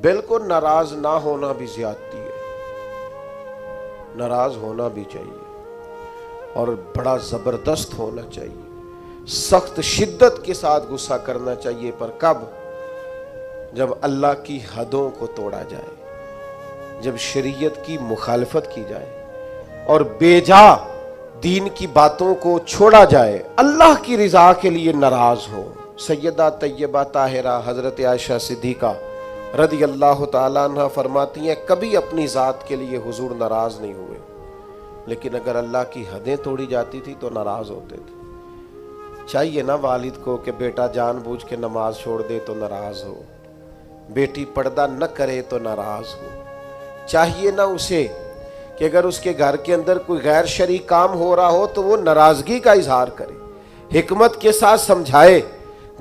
بالکل ناراض نہ ہونا بھی زیادتی ہے، ناراض ہونا بھی چاہیے اور بڑا زبردست ہونا چاہیے، سخت شدت کے ساتھ غصہ کرنا چاہیے، پر کب؟ جب اللہ کی حدوں کو توڑا جائے، جب شریعت کی مخالفت کی جائے اور بے جا دین کی باتوں کو چھوڑا جائے، اللہ کی رضا کے لیے ناراض ہو۔ سیدہ طیبہ طاہرہ حضرت عائشہ صدیقہ رضی اللہ تعالیٰ عنہ فرماتی ہیں کبھی اپنی ذات کے لیے حضور ناراض نہیں ہوئے، لیکن اگر اللہ کی حدیں توڑی جاتی تھی تو ناراض ہوتے تھے۔ چاہیے نا والد کو کہ بیٹا جان بوجھ کے نماز چھوڑ دے تو ناراض ہو، بیٹی پردہ نہ کرے تو ناراض ہو، چاہیے نا اسے کہ اگر اس کے گھر کے اندر کوئی غیر شرعی کام ہو رہا ہو تو وہ ناراضگی کا اظہار کرے، حکمت کے ساتھ سمجھائے،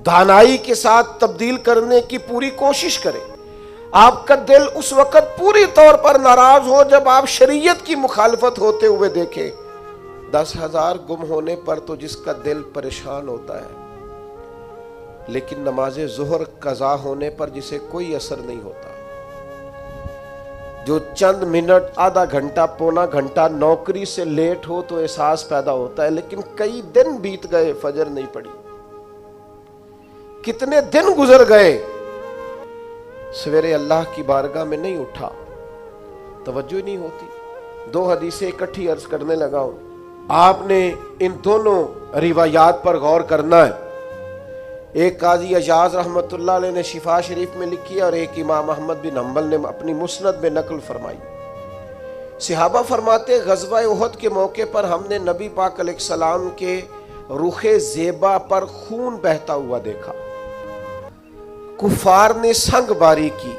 دانائی کے ساتھ تبدیل کرنے کی پوری کوشش کرے۔ آپ کا دل اس وقت پوری طور پر ناراض ہو جب آپ شریعت کی مخالفت ہوتے ہوئے دیکھیں۔ 10,000 گم ہونے پر تو جس کا دل پریشان ہوتا ہے، لیکن نماز ظہر قضا ہونے پر جسے کوئی اثر نہیں ہوتا، جو چند منٹ، آدھا گھنٹہ، پونا گھنٹہ نوکری سے لیٹ ہو تو احساس پیدا ہوتا ہے، لیکن کئی دن بیت گئے فجر نہیں پڑی، کتنے دن گزر گئے سویرے اللہ کی بارگاہ میں نہیں اٹھا، توجہ ہی نہیں ہوتی۔ 2 حدیثیں اکٹھی عرض کرنے لگا ہوں، آپ نے ان دونوں روایات پر غور کرنا ہے۔ ایک قاضی اجاز رحمت اللہ علیہ نے شفا شریف میں لکھی ہے اور ایک امام احمد بن حنبل نے اپنی مسند میں نقل فرمائی۔ صحابہ فرماتے غزوہ احد کے موقع پر ہم نے نبی پاک علیہ السلام کے رخ زیبا پر خون بہتا ہوا دیکھا، کفار نے سنگ باری کی،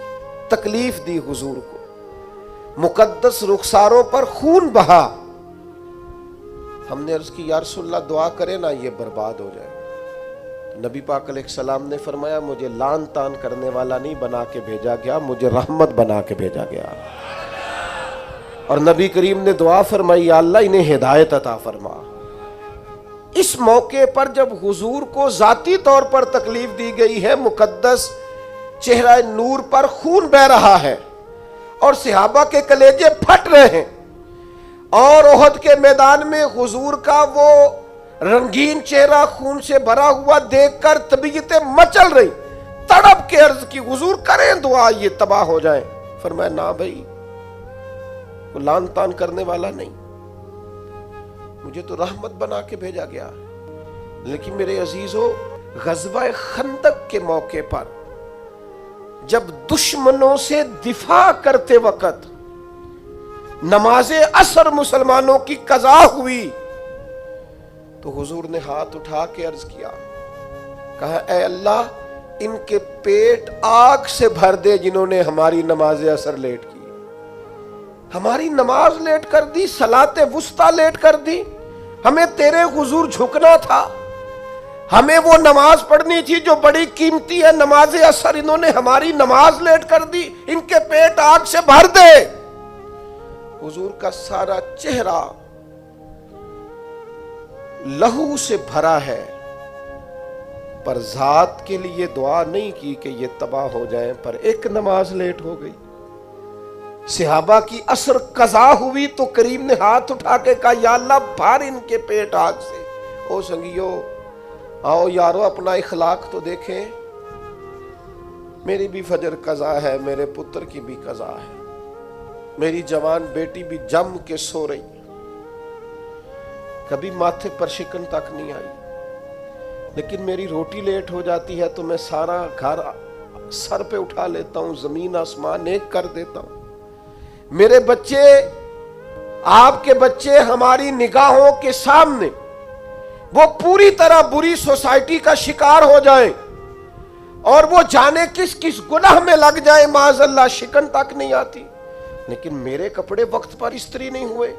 تکلیف دی حضور کو، مقدس رخساروں پر خون بہا۔ ہم نے عرض کی یا رسول اللہ دعا کرے نا یہ برباد ہو جائے۔ نبی پاک علیہ السلام نے فرمایا مجھے لعن تان کرنے والا نہیں بنا کے بھیجا گیا، مجھے رحمت بنا کے بھیجا گیا۔ اور نبی کریم نے دعا فرمائی یا اللہ انہیں ہدایت عطا فرما۔ اس موقع پر جب حضور کو ذاتی طور پر تکلیف دی گئی ہے، مقدس چہرہ نور پر خون بہ رہا ہے اور صحابہ کے کلیجے پھٹ رہے ہیں، اور احد کے میدان میں حضور کا وہ رنگین چہرہ خون سے بھرا ہوا دیکھ کر طبیعتیں مچل رہی، تڑپ کے عرض کی حضور کریں دعا یہ تباہ ہو جائیں۔ فرمایا نہ بھائی، وہ لعن تان کرنے والا نہیں، مجھے تو رحمت بنا کے بھیجا گیا۔ لیکن میرے عزیزو، غزوہ خندق کے موقع پر جب دشمنوں سے دفاع کرتے وقت نماز عصر مسلمانوں کی قضا ہوئی تو حضور نے ہاتھ اٹھا کے عرض کیا، کہا اے اللہ ان کے پیٹ آگ سے بھر دے جنہوں نے ہماری نماز عصر لیٹ کی، ہماری نماز لیٹ کر دی، صلاۃ وسطیٰ لیٹ کر دی۔ ہمیں تیرے حضور جھکنا تھا، ہمیں وہ نماز پڑھنی تھی جو بڑی قیمتی ہے، نماز عصر، انہوں نے ہماری نماز لیٹ کر دی، ان کے پیٹ آگ سے بھر دے۔ حضور کا سارا چہرہ لہو سے بھرا ہے، پر ذات کے لیے دعا نہیں کی کہ یہ تباہ ہو جائیں، پر ایک نماز لیٹ ہو گئی۔ صحابہ کی عصر قضا ہوئی تو کریم نے ہاتھ اٹھا کے کہا یا اللہ بھر ان کے پیٹ آگ سے۔ او سنگیو، آؤ یارو اپنا اخلاق تو دیکھیں، میری بھی فجر قضا ہے، میرے پتر کی بھی قضا ہے، میری جوان بیٹی بھی جم کے سو رہی، کبھی ماتھے پر شکن تک نہیں آئی، لیکن میری روٹی لیٹ ہو جاتی ہے تو میں سارا گھر سر پہ اٹھا لیتا ہوں، زمین آسمان ایک کر دیتا ہوں۔ میرے بچے، آپ کے بچے ہماری نگاہوں کے سامنے وہ پوری طرح بری سوسائٹی کا شکار ہو جائیں اور وہ جانے کس کس گناہ میں لگ جائیں، معاذ اللہ شکن تک نہیں آتی، لیکن میرے کپڑے وقت پر استری نہیں ہوئے،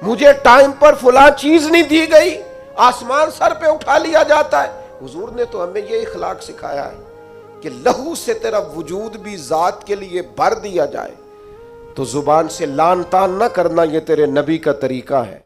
مجھے ٹائم پر فلاں چیز نہیں دی گئی، آسمان سر پہ اٹھا لیا جاتا ہے۔ حضور نے تو ہمیں یہ اخلاق سکھایا ہے کہ لہو سے تیرا وجود بھی ذات کے لیے بھر دیا جائے، تو زبان سے لعن تان نہ کرنا، یہ تیرے نبی کا طریقہ ہے۔